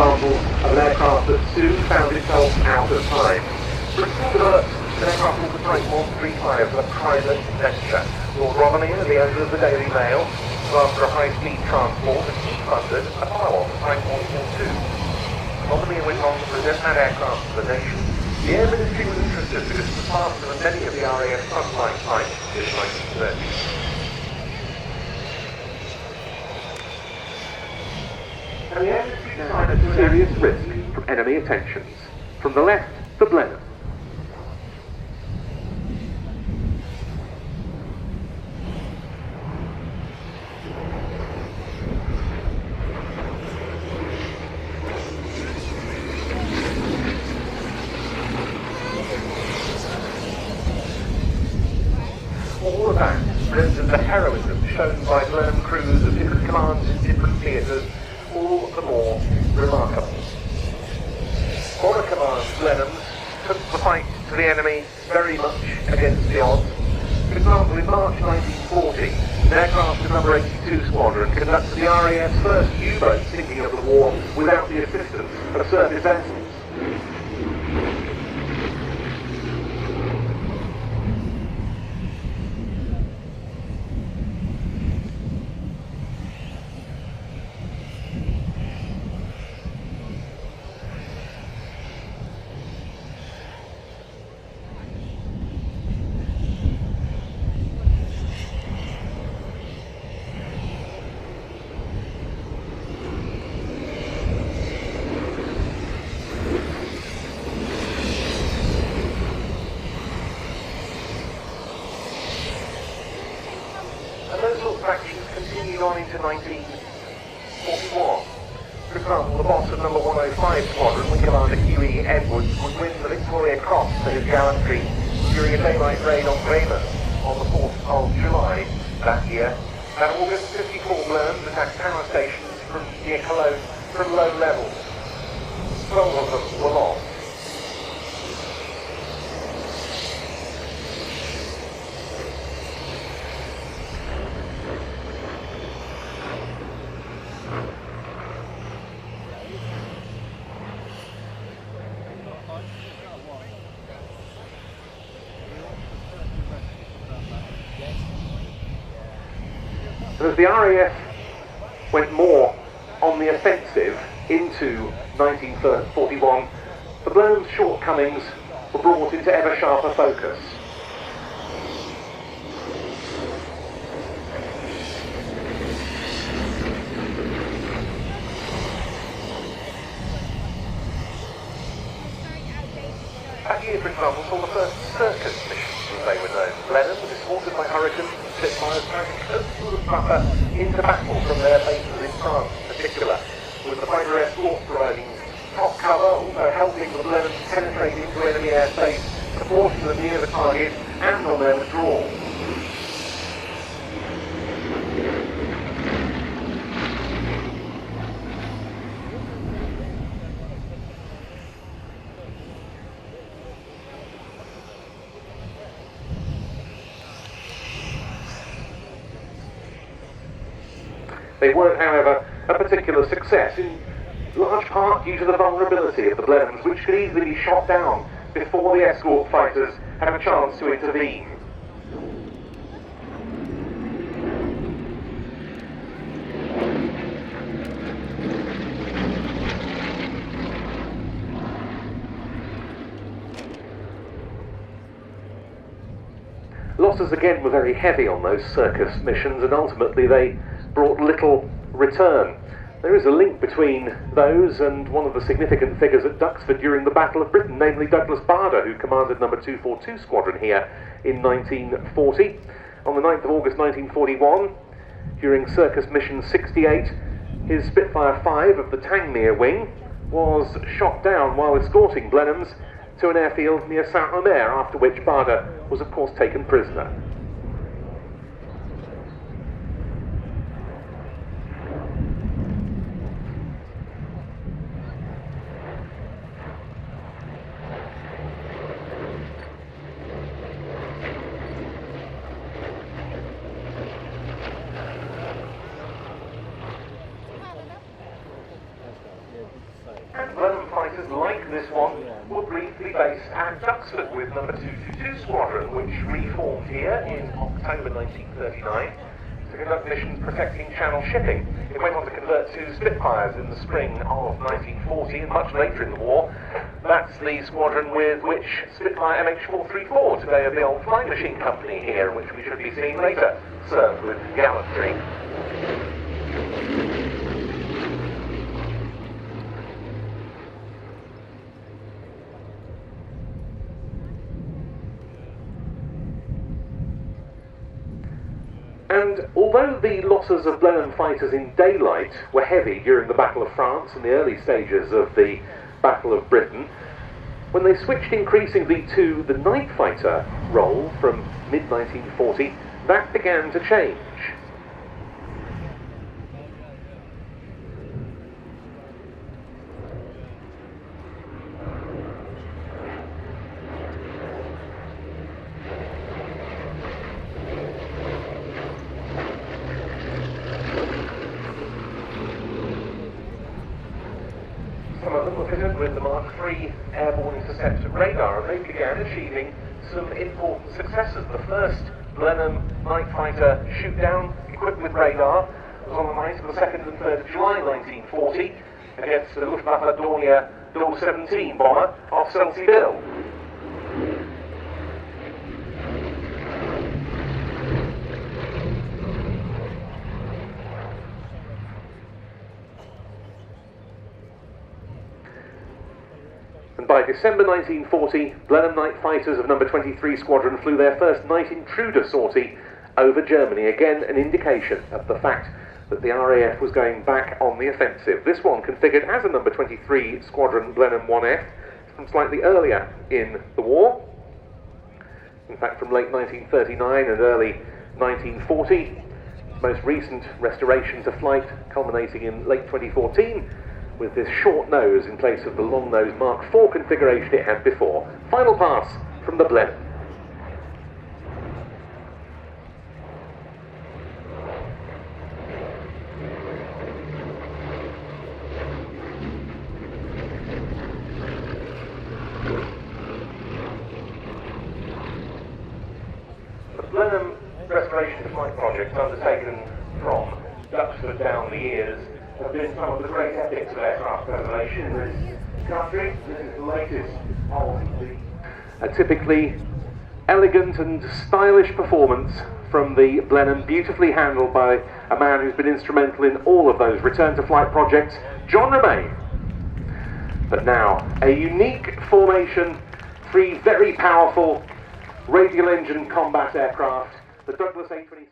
example of an aircraft that soon found itself out of time. Bristol developed an aircraft called the Type 135 for a private investor. Lord Romney, the owner of the Daily Mail, was after a high-speed transport and he funded a follow-on, the Type 142. Romney went on to present that aircraft to the nation. The Air Ministry was interested because it was faster than many of the RAF frontline types in the 1930s. And the Air Ministry decided to serious risk from enemy attentions. From the left, the Blenheim. All of that represents the heroism shown by Blenheim crews of different commands in different theatres, all the more remarkable. Corps Command Blenheims took the fight to the enemy very much against the odds. For example, in March 1940, an aircraft of number 82 Squadron conducted the RAF's first U-boat sinking of the war without the assistance of surface vessels. Those sorts of actions continued on into 1941. For example, the boss of number 105 Squadron, with Commander Huey Edwards, would win the Victoria Cross for his gallantry during a daylight raid on Weymouth on the 4th of July that year. That August, 54 Blenheims attacked power stations from near Cologne from low levels. 12 of them were lost. And as the RAF went more on the offensive into 1941, the Blenheim's shortcomings were brought into ever sharper focus. That year, for example, saw the first circus missions, as they were known. Blenheim was escorted by Hurricanes and Spitfires carrying close to the buffer into battle from their bases in France in particular, with the fighter escort providing top cover, also helping the Blenheim penetrate into enemy airspace, supporting them near the target and on their withdrawal. They weren't, however, a particular success, in large part due to the vulnerability of the Blenheims, which could easily be shot down before the escort fighters had a chance to intervene. Losses again were very heavy on those circus missions, and ultimately they brought little return. There is a link between those and one of the significant figures at Duxford during the Battle of Britain, namely Douglas Bader, who commanded number 242 Squadron here in 1940. On the 9th of August 1941, during Circus Mission 68, his Spitfire 5 of the Tangmere wing was shot down while escorting Blenheims to an airfield near Saint-Omer, after which Bader was of course taken prisoner. like this one, were briefly based at Duxford with number 222 Squadron, which reformed here in October 1939 to conduct missions protecting Channel shipping. It went on to convert to Spitfires in the spring of 1940 and much later in the war. That's the squadron with which Spitfire MH434, today of the old flying machine company here, which we should be seeing later, served with gallantry. And although the losses of Blenheim fighters in daylight were heavy during the Battle of France and the early stages of the Battle of Britain, when they switched increasingly to the night fighter role from mid-1940, that began to change. Some of them were fitted with the Mark III airborne interceptor radar, and they began achieving some important successes. The first Blenheim night fighter shoot-down equipped with radar was on the night of the 2nd and 3rd of July 1940 against the Luftwaffe Dornier Do-17 bomber off Selsey Bill. And by December 1940, Blenheim night fighters of number 23 Squadron flew their first night intruder sortie over Germany, again an indication of the fact that the RAF was going back on the offensive. This one configured as a number 23 Squadron Blenheim 1F from slightly earlier in the war. In fact, from late 1939 and early 1940, most recent restoration to flight culminating in late 2014 with this short nose in place of the long nose Mark IV configuration it had before. Final pass from the Blenheim. The Blenheim restoration to flight project undertaken from Duxford down the years have been some of the great epics of aircraft preservation in this country. This is the latest of a typically elegant and stylish performance from the Blenheim, beautifully handled by a man who's been instrumental in all of those return to flight projects, John Romain. But now, a unique formation, 3 very powerful radial engine combat aircraft, the Douglas A-26.